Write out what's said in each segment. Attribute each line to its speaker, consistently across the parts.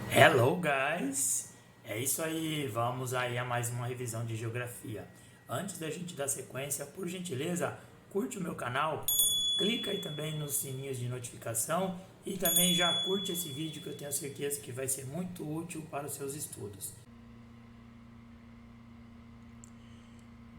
Speaker 1: Hello, guys! É isso aí, vamos aí a mais uma revisão de geografia. Antes da gente dar sequência, por gentileza, curte o meu canal, clica aí também nos sininhos de notificação e também já curte esse vídeo que eu tenho certeza que vai ser muito útil para os seus estudos.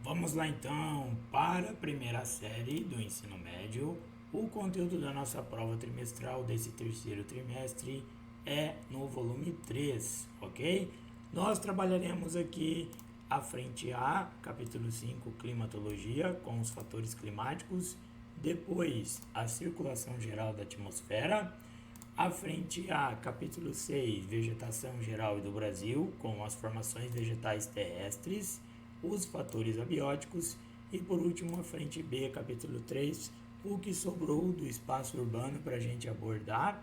Speaker 1: Vamos lá então para a primeira série do ensino médio. O conteúdo da nossa prova trimestral desse terceiro trimestre é no volume 3, ok? Nós trabalharemos aqui a frente A, capítulo 5, climatologia, com os fatores climáticos, depois a circulação geral da atmosfera, a frente A, capítulo 6, vegetação geral e do Brasil, com as formações vegetais terrestres, os fatores abióticos e por último a frente B, capítulo 3, o que sobrou do espaço urbano para a gente abordar,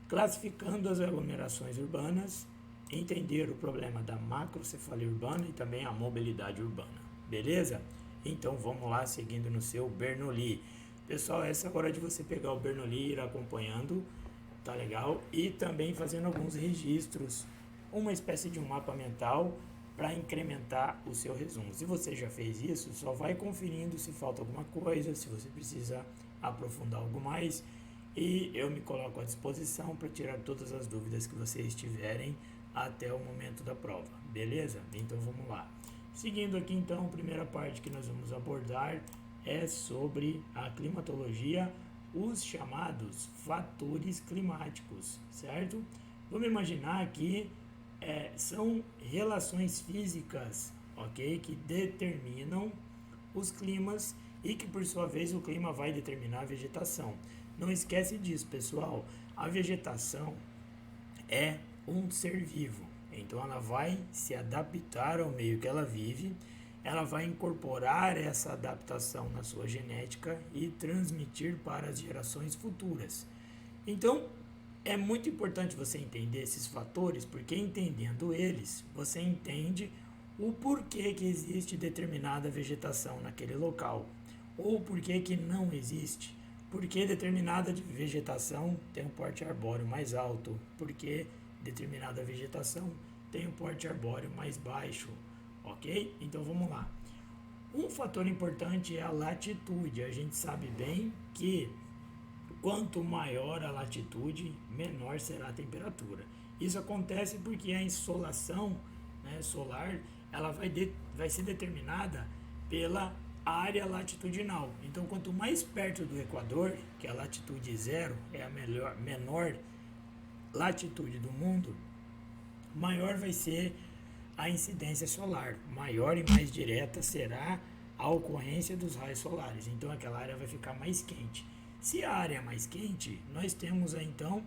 Speaker 1: classificando as aglomerações urbanas, entender o problema da macrocefalia urbana e também a mobilidade urbana, beleza? Então vamos lá, seguindo no seu Bernoulli. Pessoal, essa é a hora de você pegar o Bernoulli e ir acompanhando, tá legal? E também fazendo alguns registros, uma espécie de um mapa mental para incrementar o seu resumo. Se você já fez isso, só vai conferindo se falta alguma coisa, se você precisa aprofundar algo mais, e eu me coloco à disposição para tirar todas as dúvidas que vocês tiverem até o momento da prova, beleza? Então vamos lá. Seguindo aqui então, a primeira parte que nós vamos abordar é sobre a climatologia, os chamados fatores climáticos, certo? Vamos imaginar que são relações físicas, ok? Que determinam os climas e que por sua vez o clima vai determinar a vegetação. Não esquece disso, pessoal. A vegetação é um ser vivo, então ela vai se adaptar ao meio que ela vive, ela vai incorporar essa adaptação na sua genética e transmitir para as gerações futuras. Então, é muito importante você entender esses fatores, porque entendendo eles, você entende o porquê que existe determinada vegetação naquele local, ou porquê que não existe, porque determinada vegetação tem um porte arbóreo mais alto, porque determinada vegetação tem um porte arbóreo mais baixo, ok? Então vamos lá. Um fator importante é a latitude. A gente sabe bem que quanto maior a latitude, menor será a temperatura. Isso acontece porque a insolação, né, solar ela vai ser determinada pela área latitudinal. Então, quanto mais perto do Equador, que é a latitude zero, é a menor latitude do mundo, maior vai ser a incidência solar, maior e mais direta será a ocorrência dos raios solares. Então, aquela área vai ficar mais quente. Se a área é mais quente, nós temos então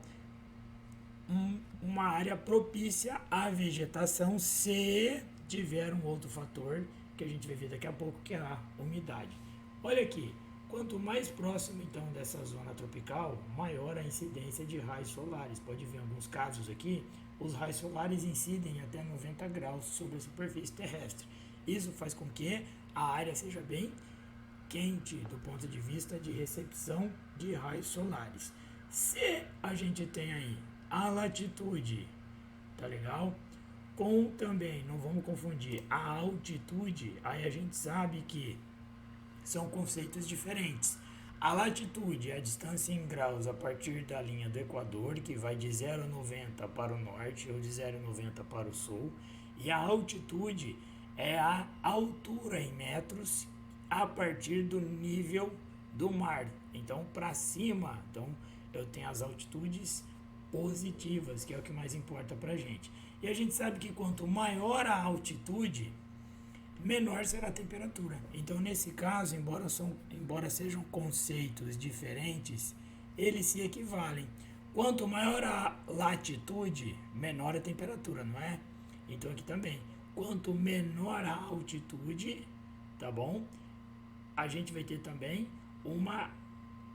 Speaker 1: uma área propícia à vegetação se tiver um outro fator que a gente vai ver daqui a pouco, que é a umidade. Olha aqui, quanto mais próximo então dessa zona tropical, maior a incidência de raios solares. Pode ver em alguns casos aqui, os raios solares incidem até 90 graus sobre a superfície terrestre. Isso faz com que a área seja bem quente do ponto de vista de recepção de raios solares. Se a gente tem aí a latitude, tá legal? Com também, não vamos confundir, a altitude, aí a gente sabe que são conceitos diferentes. A latitude é a distância em graus a partir da linha do Equador, que vai de 0,90 para o norte ou de 0,90 para o sul. E a altitude é a altura em metros a partir do nível do mar. Então, para cima, então eu tenho as altitudes positivas, que é o que mais importa para a gente. E a gente sabe que quanto maior a altitude, menor será a temperatura. Então, nesse caso, embora sejam conceitos diferentes, eles se equivalem. Quanto maior a latitude, menor a temperatura, não é? Então, aqui também. Quanto menor a altitude, tá bom? A gente vai ter também uma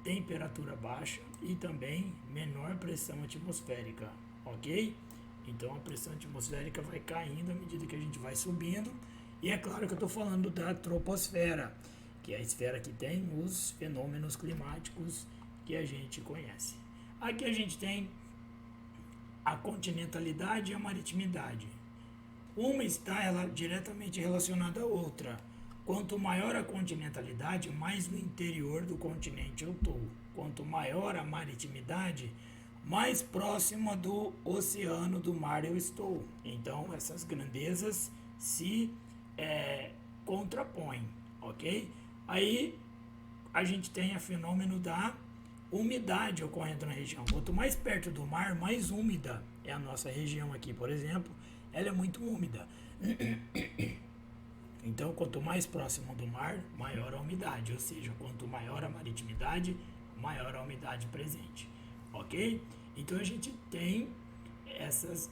Speaker 1: temperatura baixa e também menor pressão atmosférica, ok? Então a pressão atmosférica vai caindo à medida que a gente vai subindo. E é claro que eu estou falando da troposfera, que é a esfera que tem os fenômenos climáticos que a gente conhece. Aqui a gente tem a continentalidade e a maritimidade. Uma está diretamente relacionada à outra. Quanto maior a continentalidade, mais no interior do continente eu estou. Quanto maior a maritimidade, mais próxima do oceano, do mar eu estou. Então, essas grandezas se contrapõem, ok? Aí, a gente tem o fenômeno da umidade ocorrendo na região. Quanto mais perto do mar, mais úmida é a nossa região aqui, por exemplo. Ela é muito úmida. Então, quanto mais próximo do mar, maior a umidade. Ou seja, quanto maior a maritimidade, maior a umidade presente. Ok? Então, a gente tem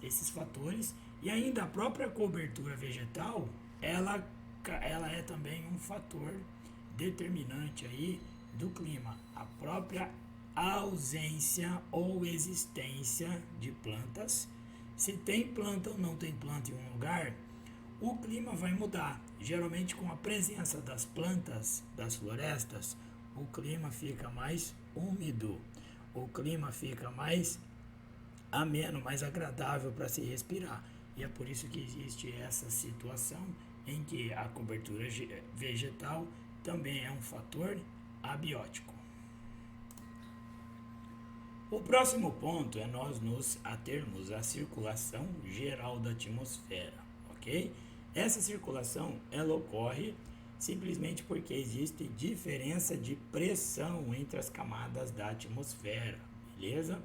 Speaker 1: esses fatores. E ainda a própria cobertura vegetal, ela é também um fator determinante aí do clima. A própria ausência ou existência de plantas. Se tem planta ou não tem planta em um lugar, o clima vai mudar. Geralmente, com a presença das plantas, das florestas, o clima fica mais úmido, o clima fica mais ameno, mais agradável para se respirar. E é por isso que existe essa situação em que a cobertura vegetal também é um fator abiótico. O próximo ponto é nós nos atermos à circulação geral da atmosfera, ok? Essa circulação, ela ocorre simplesmente porque existe diferença de pressão entre as camadas da atmosfera, beleza?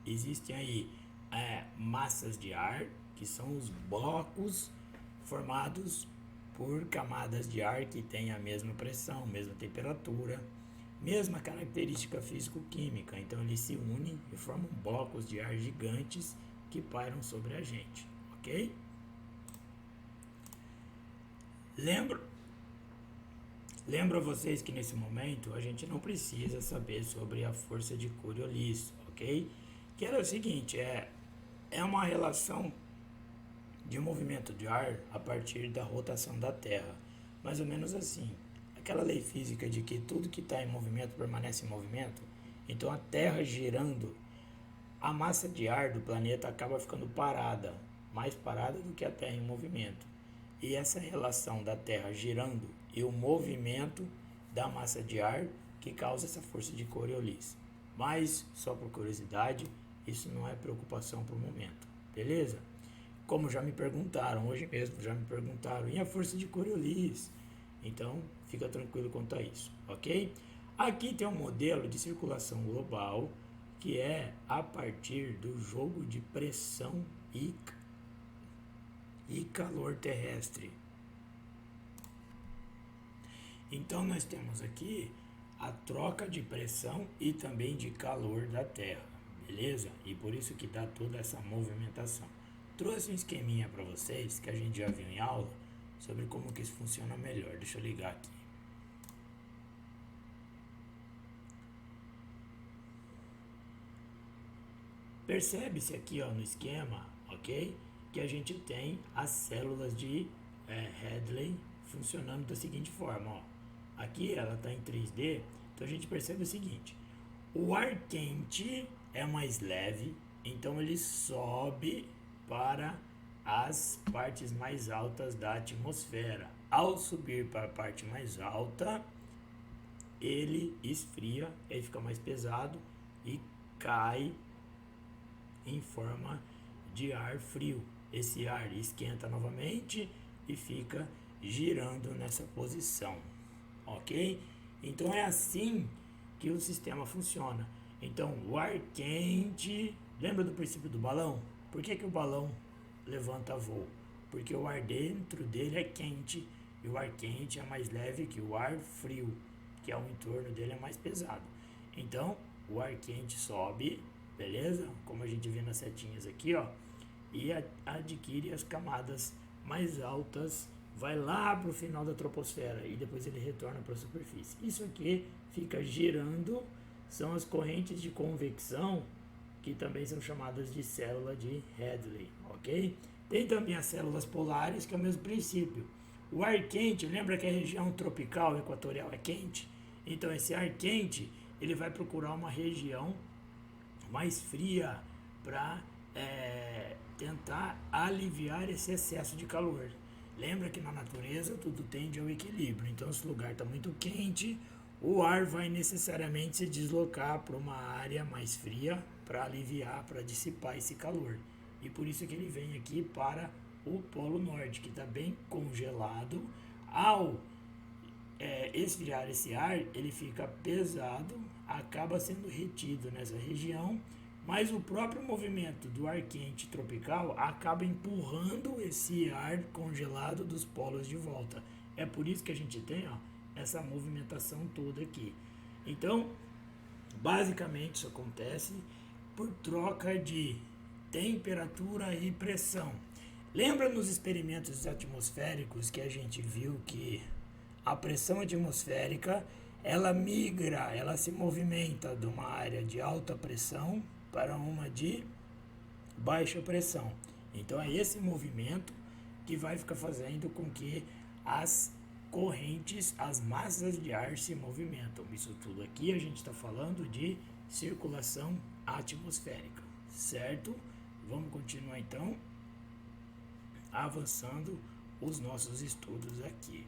Speaker 1: Existem aí massas de ar, que são os blocos formados por camadas de ar que têm a mesma pressão, mesma temperatura, mesma característica físico-química. Então eles se unem e formam blocos de ar gigantes que pairam sobre a gente, ok? Lembro a vocês que nesse momento a gente não precisa saber sobre a força de Coriolis, ok? Que era o seguinte, é uma relação de movimento de ar a partir da rotação da Terra, mais ou menos assim. Aquela lei física de que tudo que está em movimento permanece em movimento. Então a Terra girando, a massa de ar do planeta acaba ficando parada, mais parada do que a Terra em movimento. E essa relação da Terra girando e o movimento da massa de ar que causa essa força de Coriolis. Mas, só por curiosidade, isso não é preocupação para o momento, beleza? Como já me perguntaram, hoje mesmo já me perguntaram, e a força de Coriolis? Então, fica tranquilo quanto a isso, ok? Aqui tem um modelo de circulação global que é a partir do jogo de pressão e calor terrestre. Então, nós temos aqui a troca de pressão e também de calor da Terra, beleza? E por isso que dá toda essa movimentação. Trouxe um esqueminha para vocês que a gente já viu em aula sobre como que isso funciona melhor. Deixa eu ligar aqui. Percebe-se aqui no esquema, ok? Que a gente tem as células de Hadley funcionando da seguinte forma, ó. Aqui ela está em 3D, então a gente percebe o seguinte. O ar quente é mais leve, então ele sobe para as partes mais altas da atmosfera. Ao subir para a parte mais alta, ele esfria, ele fica mais pesado e cai em forma de ar frio. Esse ar esquenta novamente e fica girando nessa posição, ok? Então é assim que o sistema funciona. Então o ar quente, lembra do princípio do balão? Por que o balão levanta voo? Porque o ar dentro dele é quente e o ar quente é mais leve que o ar frio, que ao entorno dele é mais pesado. Então o ar quente sobe, beleza? Como a gente vê nas setinhas aqui, ó, e adquire as camadas mais altas, vai lá para o final da troposfera e depois ele retorna para a superfície. Isso aqui fica girando, são as correntes de convecção, que também são chamadas de célula de Hadley, ok? Tem também as células polares, que é o mesmo princípio. O ar quente, lembra que a região tropical equatorial é quente? Então esse ar quente, ele vai procurar uma região mais fria para tentar aliviar esse excesso de calor. Lembra que na natureza tudo tende ao equilíbrio, então se o lugar está muito quente, o ar vai necessariamente se deslocar para uma área mais fria para aliviar, para dissipar esse calor. E por isso que ele vem aqui para o Polo Norte, que está bem congelado. Ao esfriar esse ar, ele fica pesado, acaba sendo retido nessa região, mas o próprio movimento do ar quente tropical acaba empurrando esse ar congelado dos polos de volta. É por isso que a gente tem essa movimentação toda aqui. Então, basicamente isso acontece por troca de temperatura e pressão. Lembra nos experimentos atmosféricos que a gente viu que a pressão atmosférica ela migra, ela se movimenta de uma área de alta pressão para uma de baixa pressão. Então é esse movimento que vai ficar fazendo com que as correntes, as massas de ar se movimentam. Isso tudo aqui a gente está falando de circulação atmosférica, certo? Vamos continuar então avançando os nossos estudos aqui.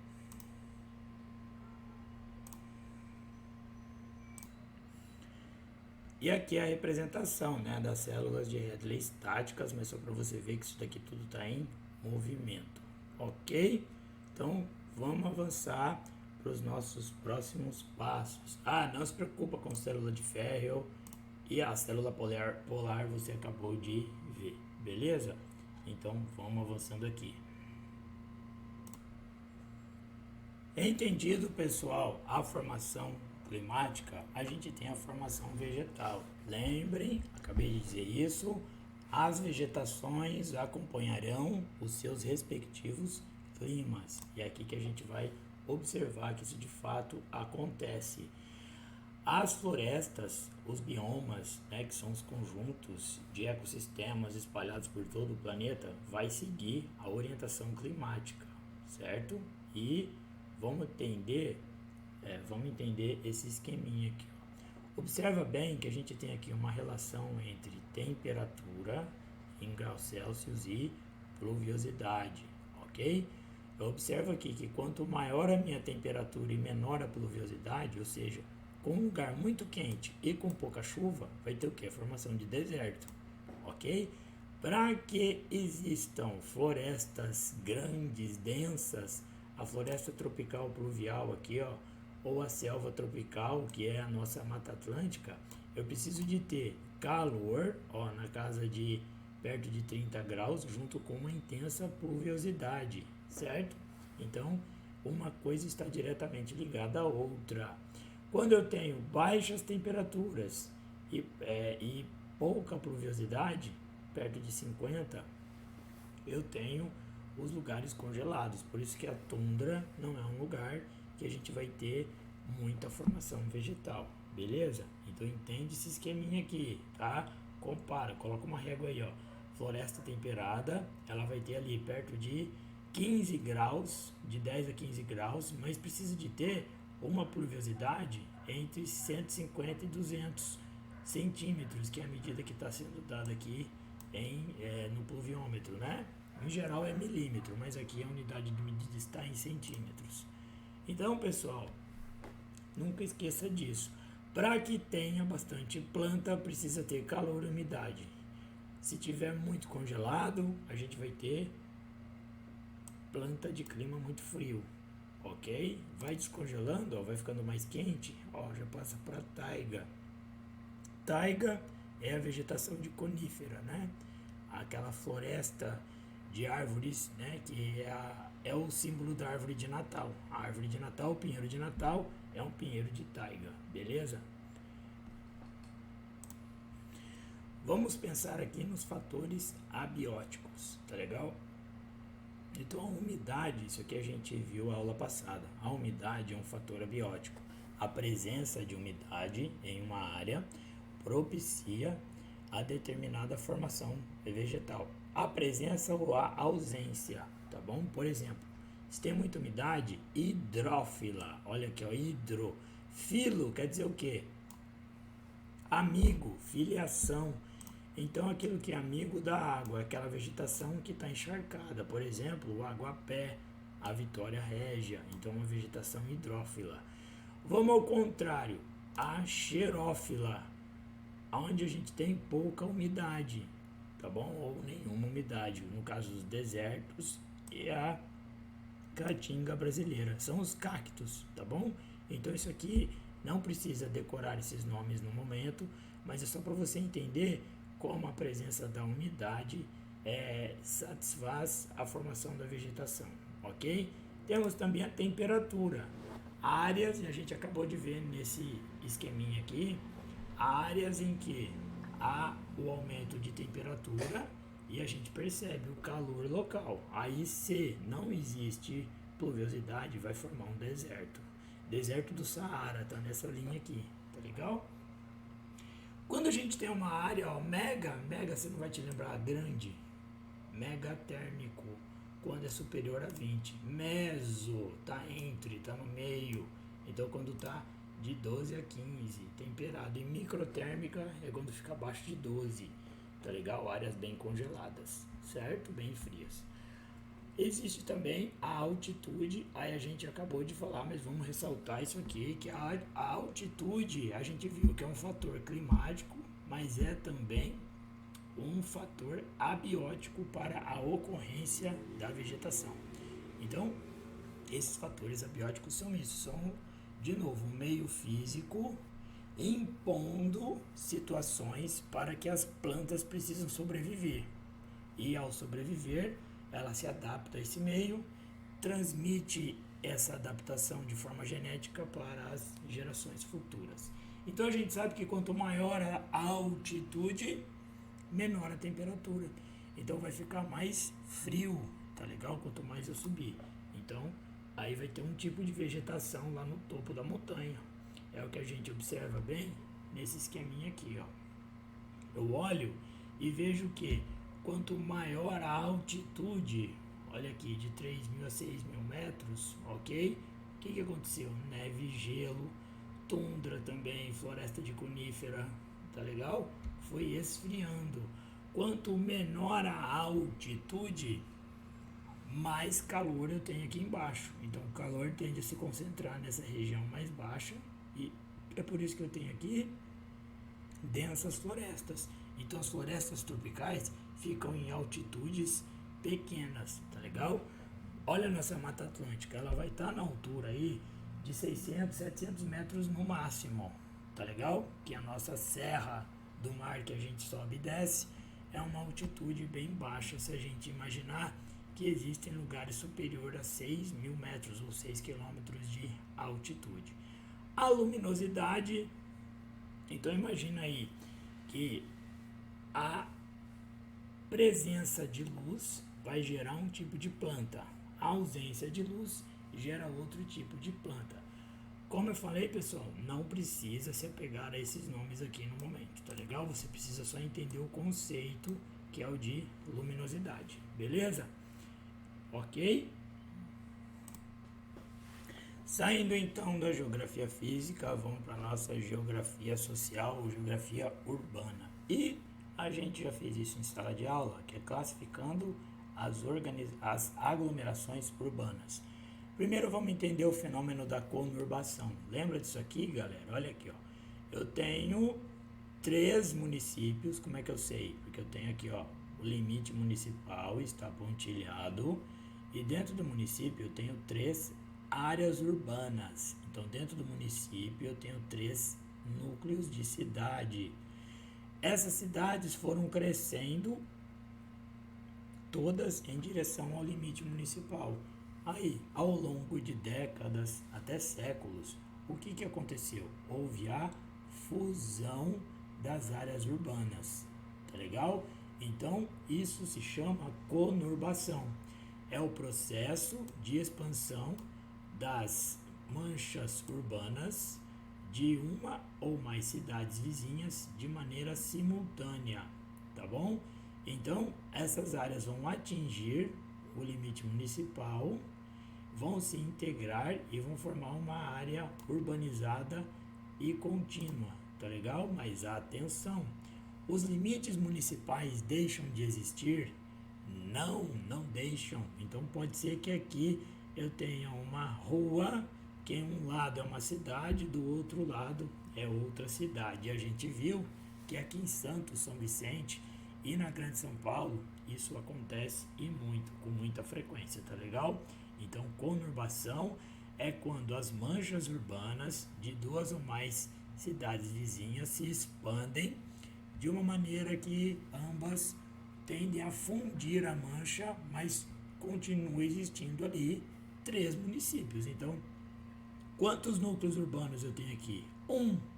Speaker 1: E aqui é a representação, né, das células de Hadley estáticas, mas só para você ver que isso daqui tudo está em movimento, ok? Então vamos avançar para os nossos próximos passos. Não se preocupa com célula de Ferrel e a célula polar você acabou de ver, beleza? Então vamos avançando aqui. Entendido, pessoal, a formação climática, a gente tem a formação vegetal. Lembrem, acabei de dizer isso, as vegetações acompanharão os seus respectivos climas. E é aqui que a gente vai observar que isso de fato acontece. As florestas, os biomas, né, que são os conjuntos de ecossistemas espalhados por todo o planeta, vai seguir a orientação climática, certo? E vamos entender esse esqueminha aqui. Observa bem que a gente tem aqui uma relação entre temperatura em graus Celsius e pluviosidade, ok? Observa aqui que quanto maior a minha temperatura e menor a pluviosidade, ou seja, com um lugar muito quente e com pouca chuva, vai ter o que? A formação de deserto, ok? Para que existam florestas grandes, densas, a floresta tropical pluvial aqui, ou a selva tropical, que é a nossa Mata Atlântica, eu preciso de ter calor, na casa de perto de 30 graus, junto com uma intensa pluviosidade, certo? Então, uma coisa está diretamente ligada à outra. Quando eu tenho baixas temperaturas e pouca pluviosidade, perto de 50, eu tenho os lugares congelados. Por isso que a tundra não é um lugar que a gente vai ter muita formação vegetal, beleza? Então entende esse esqueminha aqui, tá? Compara, coloca uma régua aí, floresta temperada, ela vai ter ali perto de 15 graus, de 10 a 15 graus, mas precisa de ter uma pluviosidade entre 150 e 200 centímetros, que é a medida que está sendo dada aqui no pluviômetro, né? Em geral é milímetro, mas aqui a unidade de medida está em centímetros. Então, pessoal, nunca esqueça disso. Para que tenha bastante planta, precisa ter calor e umidade. Se tiver muito congelado, a gente vai ter planta de clima muito frio, ok? Vai descongelando, vai ficando mais quente, já passa para taiga. Taiga é a vegetação de conífera, né? Aquela floresta de árvores, né, que é o símbolo da árvore de Natal. A árvore de Natal, o pinheiro de Natal, é um pinheiro de taiga, beleza? Vamos pensar aqui nos fatores abióticos, tá legal? Então a umidade, isso aqui a gente viu a aula passada, a umidade é um fator abiótico. A presença de umidade em uma área propicia a determinada formação vegetal. A presença ou a ausência, tá bom? Por exemplo, se tem muita umidade, hidrófila, olha aqui, hidro. Filo quer dizer o quê? Amigo, filiação. Então, aquilo que é amigo da água, aquela vegetação que está encharcada, por exemplo, o aguapé, a Vitória régia, então uma vegetação hidrófila. Vamos ao contrário, a xerófila, onde a gente tem pouca umidade, tá bom? Ou nenhuma umidade, no caso dos desertos, e a caatinga brasileira, são os cactos, tá bom? Então isso aqui não precisa decorar esses nomes no momento, mas é só para você entender como a presença da umidade satisfaz a formação da vegetação, ok? Temos também a temperatura, áreas, e a gente acabou de ver nesse esqueminha aqui, áreas em que há o aumento de temperatura e a gente percebe o calor local. Aí, se não existe pluviosidade, vai formar um deserto. Deserto do Saara, tá nessa linha aqui, tá legal? Quando a gente tem uma área, ó, mega você não vai te lembrar, grande, megatérmico, quando é superior a 20. Meso, tá entre, tá no meio, então quando tá de 12 a 15, temperado. E microtérmica é quando fica abaixo de 12, tá legal? Áreas bem congeladas, certo? Bem frias. Existe também a altitude, aí a gente acabou de falar, mas vamos ressaltar isso aqui, que a altitude, a gente viu que é um fator climático, mas é também um fator abiótico para a ocorrência da vegetação. Então, esses fatores abióticos são isso, são, de novo, um meio físico impondo situações para que as plantas precisam sobreviver. E ao sobreviver, ela se adapta a esse meio, transmite essa adaptação de forma genética para as gerações futuras. Então a gente sabe que quanto maior a altitude, menor a temperatura. Então vai ficar mais frio, tá legal? Quanto mais eu subir. Então aí vai ter um tipo de vegetação lá no topo da montanha. É o que a gente observa bem nesse esqueminha aqui, ó. Eu olho e vejo que quanto maior a altitude, olha aqui, de 3.000 a 6.000 metros, ok? O que aconteceu? Neve, gelo, tundra também, floresta de conífera, tá legal? Foi esfriando. Quanto menor a altitude, mais calor eu tenho aqui embaixo. Então o calor tende a se concentrar nessa região mais baixa e é por isso que eu tenho aqui densas florestas. Então as florestas tropicais ficam em altitudes pequenas, tá legal? Olha nessa Mata Atlântica, ela vai estar na altura aí de 600, 700 metros no máximo, tá legal? Que a nossa serra do mar que a gente sobe e desce é uma altitude bem baixa, se a gente imaginar que existem lugares superiores a 6.000 metros ou 6 quilômetros de altitude. A luminosidade, então imagina aí que a presença de luz vai gerar um tipo de planta, a ausência de luz gera outro tipo de planta. Como eu falei, pessoal, não precisa se apegar a esses nomes aqui no momento, tá legal? Você precisa só entender o conceito que é o de luminosidade, beleza? Ok? Saindo então da geografia física, vamos para a nossa geografia social, geografia urbana. E a gente já fez isso em sala de aula, que é classificando as aglomerações urbanas. Primeiro vamos entender o fenômeno da conurbação. Lembra disso aqui, galera? Olha aqui, ó. Eu tenho 3 municípios, como é que eu sei? Porque eu tenho aqui, ó, o limite municipal está pontilhado e dentro do município eu tenho 3 áreas urbanas. Então, dentro do município eu tenho 3 núcleos de cidade. Essas cidades foram crescendo todas em direção ao limite municipal. Aí, ao longo de décadas, até séculos, o que aconteceu? Houve a fusão das áreas urbanas, tá legal? Então, isso se chama conurbação. É o processo de expansão das manchas urbanas de uma ou mais cidades vizinhas de maneira simultânea, tá bom? Então, essas áreas vão atingir o limite municipal, vão se integrar e vão formar uma área urbanizada e contínua, tá legal? Mas atenção, Os limites municipais deixam de existir? Não, não deixam. Então pode ser que aqui eu tenha uma rua que um lado é uma cidade, do outro lado é outra cidade. E a gente viu que aqui em Santos, São Vicente e na Grande São Paulo, isso acontece e muito, com muita frequência, tá legal? Então, conurbação é quando as manchas urbanas de duas ou mais cidades vizinhas se expandem de uma maneira que ambas tendem a fundir a mancha, mas continua existindo ali 3 municípios. Então, quantos núcleos urbanos eu tenho aqui?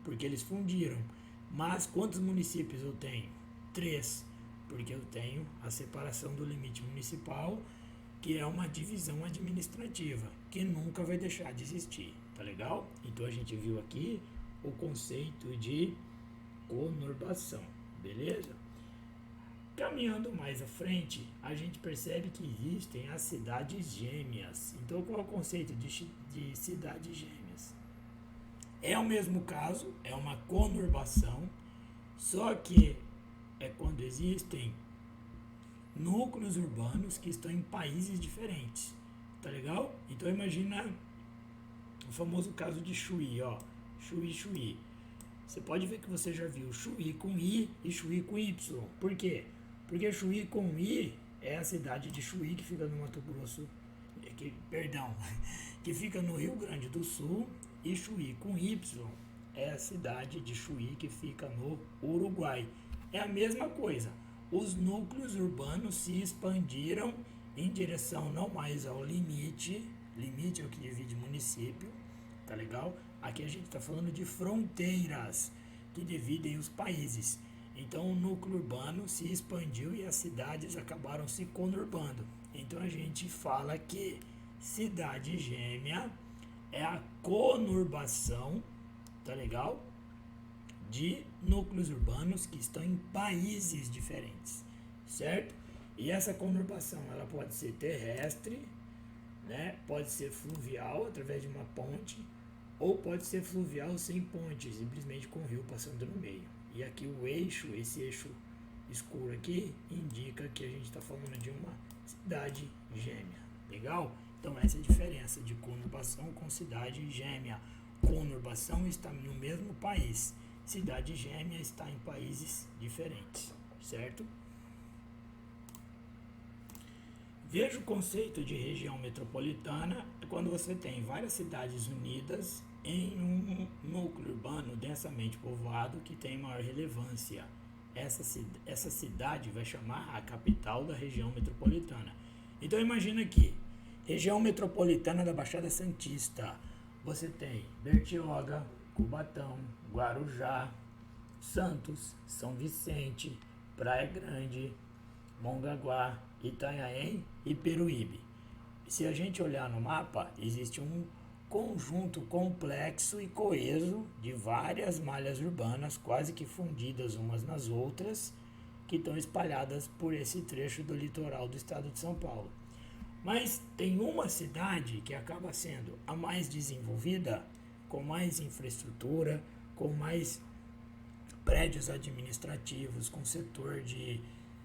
Speaker 1: Porque eles fundiram. Mas quantos municípios eu tenho? 3, porque eu tenho a separação do limite municipal, que é uma divisão administrativa, que nunca vai deixar de existir, tá legal? Então a gente viu aqui o conceito de conurbação, beleza? Caminhando mais à frente, a gente percebe que existem as cidades gêmeas. Então qual é o conceito de cidades gêmeas? É o mesmo caso, é uma conurbação, só que é quando existem núcleos urbanos que estão em países diferentes, tá legal? Então imagina o famoso caso de Chuí, ó, Chuí. Você pode ver que você já viu Chuí com I e Chuí com Y. Por quê? Porque Chuí com I é a cidade de Chuí, que fica no Mato Grosso, que fica no Rio Grande do Sul, e Chuí com Y é a cidade de Chuí, que fica no Uruguai. É a mesma coisa. Os núcleos urbanos se expandiram em direção não mais ao limite é o que divide município, tá legal? Aqui a gente está falando de fronteiras que dividem os países. Então o núcleo urbano se expandiu e as cidades acabaram se conurbando. Então a gente fala que cidade gêmea é a conurbação, tá legal? De núcleos urbanos que estão em países diferentes, certo? E essa conurbação ela pode ser terrestre, né? Pode ser fluvial através de uma ponte, ou pode ser fluvial sem ponte, simplesmente com o rio passando no meio. E aqui o eixo, esse eixo escuro aqui, indica que a gente está falando de uma cidade gêmea. Legal? Então essa é a diferença de conurbação com cidade gêmea. Conurbação está no mesmo país. Cidade gêmea está em países diferentes, certo? Veja o conceito de região metropolitana quando você tem várias cidades unidas em um núcleo urbano densamente povoado que tem maior relevância. Essa cidade vai chamar a capital da região metropolitana. Então imagina aqui, região metropolitana da Baixada Santista. Você tem Bertioga, Cubatão, Guarujá, Santos, São Vicente, Praia Grande, Mongaguá, Itanhaém e Peruíbe. Se a gente olhar no mapa, existe um conjunto complexo e coeso de várias malhas urbanas, quase que fundidas umas nas outras, que estão espalhadas por esse trecho do litoral do estado de São Paulo. Mas tem uma cidade que acaba sendo a mais desenvolvida, com mais infraestrutura, com mais prédios administrativos, com setor de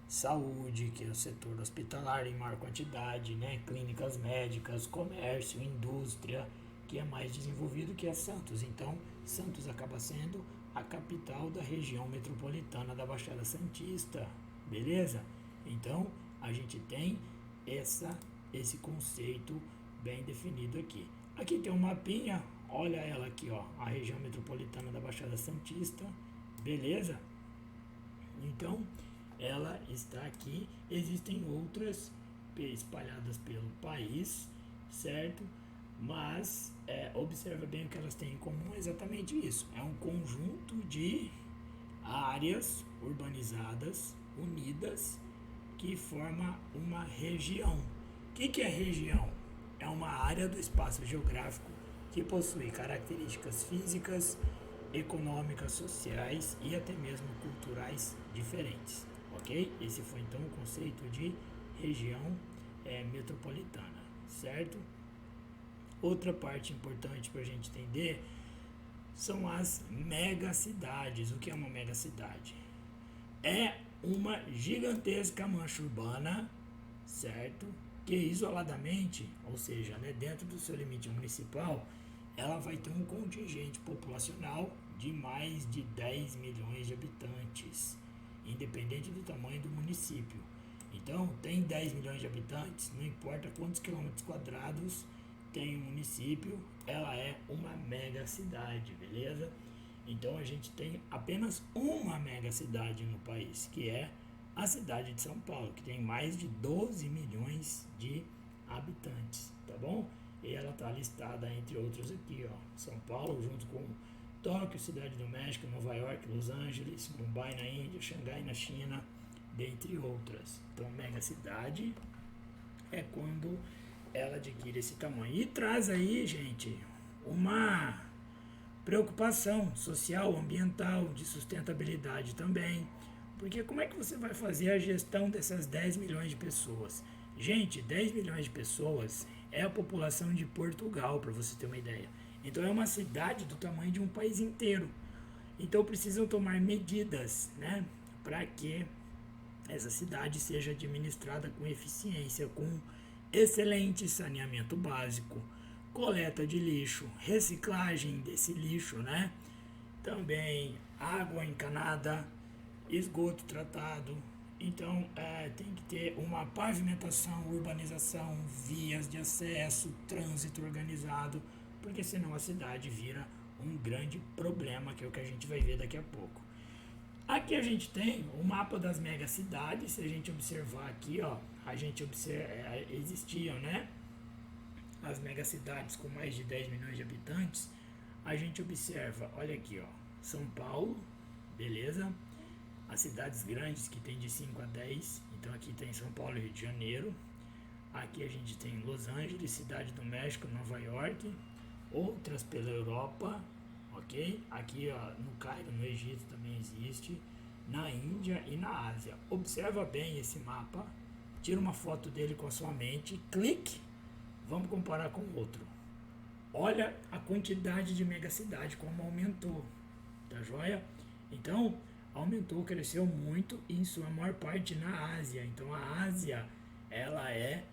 Speaker 1: saúde, que é o setor hospitalar em maior quantidade, né? Clínicas médicas, comércio, indústria, que é mais desenvolvido, que é Santos. Então, Santos acaba sendo a capital da região metropolitana da Baixada Santista, beleza? Então, a gente tem esse conceito bem definido aqui. Aqui tem um mapinha, olha ela aqui, ó, a região metropolitana da Baixada Santista, beleza? Então, ela está aqui, existem outras espalhadas pelo país, certo? Mas observa bem o que elas têm em comum, é exatamente isso. É um conjunto de áreas urbanizadas, unidas, que forma uma região. O que é região? É uma área do espaço geográfico que possui características físicas, econômicas, sociais e até mesmo culturais diferentes. Ok? Esse foi então o conceito de região metropolitana, certo? Outra parte importante para a gente entender são as megacidades. O que é uma megacidade? é uma gigantesca mancha urbana, certo? Que isoladamente, ou seja, né, dentro do seu limite municipal, ela vai ter um contingente populacional de mais de 10 milhões de habitantes, independente do tamanho do município. Então, tem 10 milhões de habitantes, não importa quantos quilômetros quadrados tem o município, ela é uma mega cidade, beleza? Então, a gente tem apenas uma mega cidade no país, que é a cidade de São Paulo, que tem mais de 12 milhões de habitantes, tá bom? E ela está listada entre outros aqui, ó, São Paulo, junto com Tóquio, Cidade do México, Nova York, Los Angeles, Mumbai na Índia, Xangai na China, dentre outras. Então, mega cidade é quando ela adquire esse tamanho. E traz aí, gente, uma preocupação social, ambiental, de sustentabilidade também. Porque como é que você vai fazer a gestão dessas 10 milhões de pessoas? Gente, 10 milhões de pessoas é a população de Portugal, para você ter uma ideia. Então é uma cidade do tamanho de um país inteiro. Então precisam tomar medidas, né, para que essa cidade seja administrada com eficiência, com excelente saneamento básico, coleta de lixo, reciclagem desse lixo, né? Também água encanada, esgoto tratado. Então tem que ter uma pavimentação, urbanização, vias de acesso, trânsito organizado, porque senão a cidade vira um grande problema, que é o que a gente vai ver daqui a pouco. Aqui a gente tem o mapa das megacidades. Se a gente observar aqui, ó, a gente existiam, né, as megacidades com mais de 10 milhões de habitantes. A gente observa, olha aqui, ó, São Paulo, beleza? As cidades grandes que tem de 5 a 10, então aqui tem São Paulo e Rio de Janeiro. Aqui a gente tem Los Angeles, Cidade do México, Nova York, outras pela Europa, ok? Aqui, ó, no Cairo, no Egito também existe, na Índia e na Ásia. Observa bem esse mapa, tira uma foto dele com a sua mente, clique, vamos comparar com o outro. Olha a quantidade de megacidade, como aumentou, tá joia? Então, aumentou, cresceu muito, e em sua maior parte na Ásia. Então, a Ásia, ela é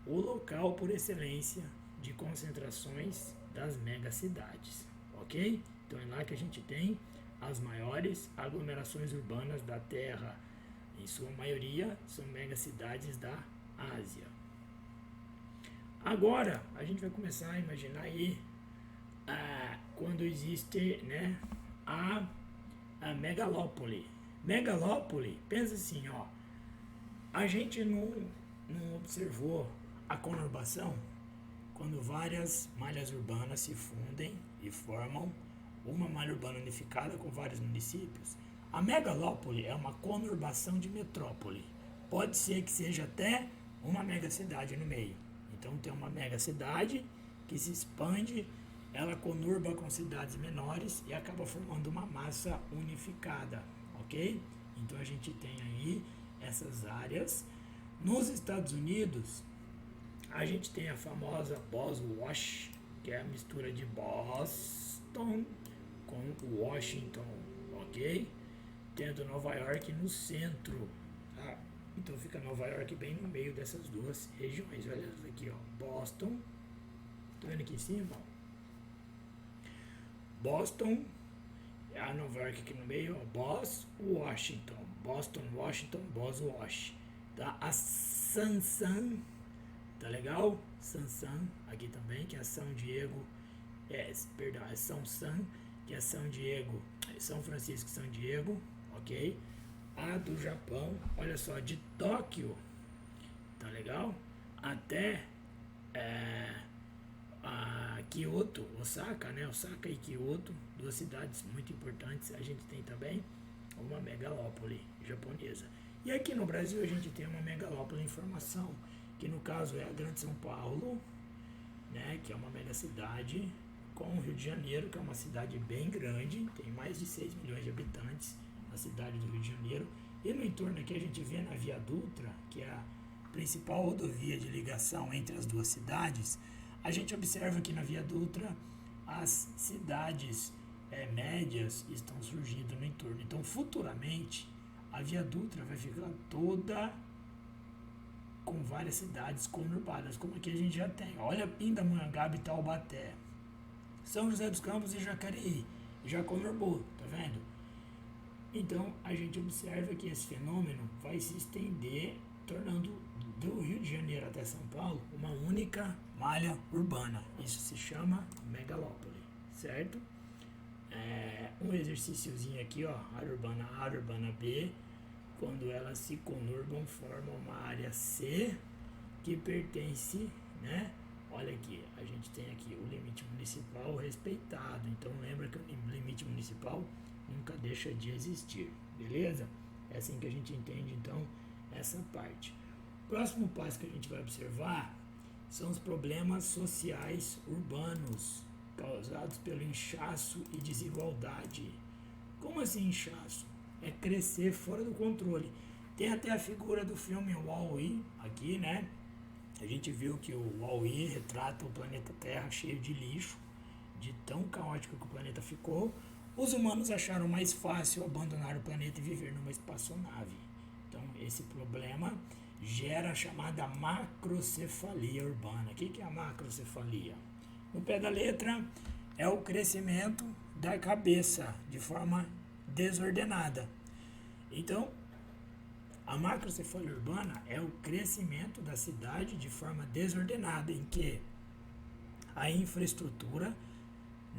Speaker 1: o local por excelência de concentrações das megacidades, ok? Então, é lá que a gente tem as maiores aglomerações urbanas da Terra. Em sua maioria, são megacidades da Ásia. Agora, a gente vai começar a imaginar aí quando existe, né, a megalópole. Megalópole, pensa assim, ó, a gente não observou a conurbação quando várias malhas urbanas se fundem e formam uma malha urbana unificada com vários municípios. A megalópole é uma conurbação de metrópole. Pode ser que seja até uma megacidade no meio. Então tem uma megacidade que se expande, ela conurba com cidades menores e acaba formando uma massa unificada, ok? Então a gente tem aí essas áreas. Nos Estados Unidos, a gente tem a famosa Boswash, que é a mistura de Boston com Washington, ok? Tendo Nova York no centro, tá? Então fica Nova York bem no meio dessas duas regiões. Olha aqui, ó, Boston, tá vendo aqui em cima? Boston, a Nova York aqui no meio, ó, Washington, Boston, Washington, Boswash, tá? A Sansan, tá legal? Sansan aqui também, que é São Diego, é São San, que é São Diego, São Francisco e São Diego, ok? A do Japão, olha só, de Tóquio, tá legal? Até a Kyoto, Osaka, né? Osaka e Kyoto, duas cidades muito importantes. A gente tem também uma megalópole japonesa. E aqui no Brasil a gente tem uma megalópole em formação, que no caso é a Grande São Paulo, né? Que é uma megacidade, com o Rio de Janeiro, que é uma cidade bem grande, tem mais de 6 milhões de habitantes, a cidade do Rio de Janeiro. E no entorno aqui a gente vê na Via Dutra, que é a principal rodovia de ligação entre as duas cidades. A gente observa que na Via Dutra as cidades médias estão surgindo no entorno. Então, futuramente, a Via Dutra vai ficar toda com várias cidades conurbadas, como aqui a gente já tem. Olha Pindamonhangaba e Taubaté, São José dos Campos e Jacareí, já conurbou, tá vendo? Então a gente observa que esse fenômeno vai se estender, tornando do Rio de Janeiro até São Paulo uma única malha urbana. Isso se chama megalópole, certo? Um exercíciozinho aqui, ó, área urbana B, quando elas se conurbam, formam uma área C que pertence, né? Olha aqui, a gente tem aqui o limite municipal respeitado. Então lembra que o limite municipal nunca deixa de existir, beleza? É assim que a gente entende, então, essa parte. O próximo passo que a gente vai observar são os problemas sociais urbanos causados pelo inchaço e desigualdade. Como assim inchaço? É crescer fora do controle. Tem até a figura do filme Wall-E aqui, né? A gente viu que o Wall-E retrata o planeta Terra cheio de lixo, de tão caótico que o planeta ficou. Os humanos acharam mais fácil abandonar o planeta e viver numa espaçonave. Então, esse problema gera a chamada macrocefalia urbana. O que é a macrocefalia? No pé da letra, é o crescimento da cabeça de forma desordenada. Então, a macrocefalia urbana é o crescimento da cidade de forma desordenada, em que a infraestrutura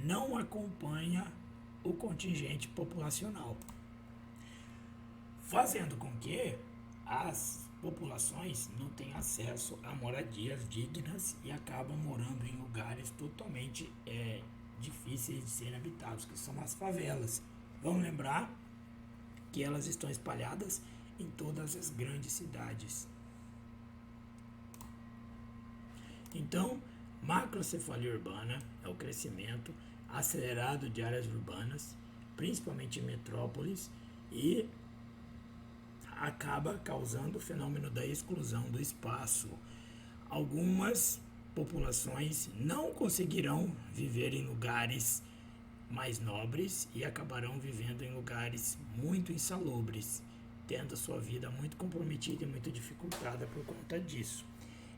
Speaker 1: não acompanha o contingente populacional, fazendo com que as populações não tenham acesso a moradias dignas e acabam morando em lugares totalmente difíceis de serem habitados, que são as favelas. Vamos lembrar que elas estão espalhadas em todas as grandes cidades. Então, macrocefalia urbana é o crescimento acelerado de áreas urbanas, principalmente em metrópoles, e acaba causando o fenômeno da exclusão do espaço. Algumas populações não conseguirão viver em lugares mais nobres e acabarão vivendo em lugares muito insalubres, tendo a sua vida muito comprometida e muito dificultada por conta disso.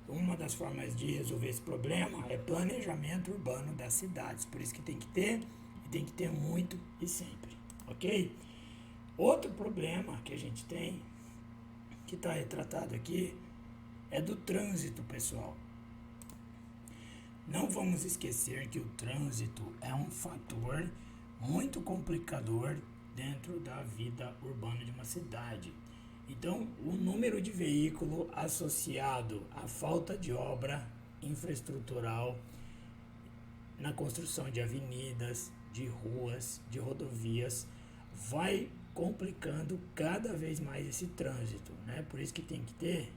Speaker 1: Uma das formas de resolver esse problema é planejamento urbano das cidades, por isso que tem que ter muito e sempre, ok? Outro problema que a gente tem, que está retratado aqui, é do trânsito, pessoal. Não vamos esquecer que o trânsito é um fator muito complicador dentro da vida urbana de uma cidade. Então, o número de veículos associado à falta de obra infraestrutural na construção de avenidas, de ruas, de rodovias, vai complicando cada vez mais esse trânsito, né? Por isso que tem que ter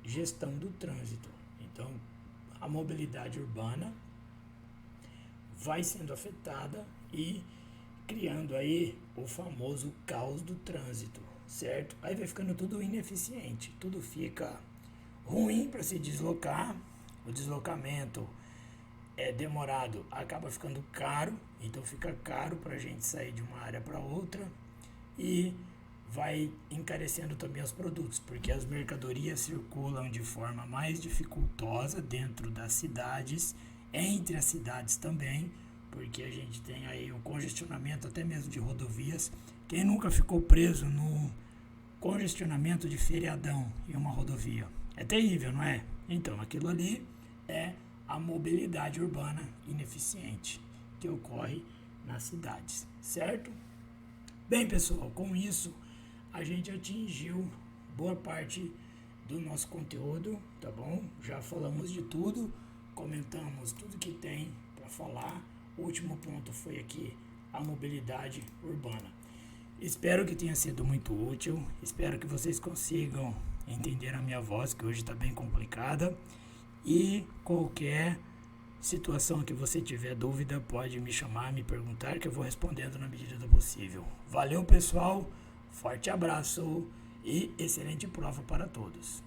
Speaker 1: gestão do trânsito. Então, a mobilidade urbana vai sendo afetada e criando aí o famoso caos do trânsito, certo? Aí vai ficando tudo ineficiente, tudo fica ruim para se deslocar, o deslocamento é demorado, acaba ficando caro, então fica caro para a gente sair de uma área para outra e vai encarecendo também os produtos, porque as mercadorias circulam de forma mais dificultosa dentro das cidades, entre as cidades também, porque a gente tem aí o congestionamento até mesmo de rodovias. Quem nunca ficou preso no congestionamento de feriadão em uma rodovia? É terrível, não é? Então, aquilo ali é a mobilidade urbana ineficiente que ocorre nas cidades, certo? Bem, pessoal, com isso a gente atingiu boa parte do nosso conteúdo, tá bom? Já falamos de tudo, comentamos tudo que tem para falar. O último ponto foi aqui a mobilidade urbana. Espero que tenha sido muito útil, espero que vocês consigam entender a minha voz, que hoje está bem complicada, e qualquer situação que você tiver dúvida, pode me chamar, me perguntar, que eu vou respondendo na medida do possível. Valeu, pessoal, forte abraço e excelente prova para todos.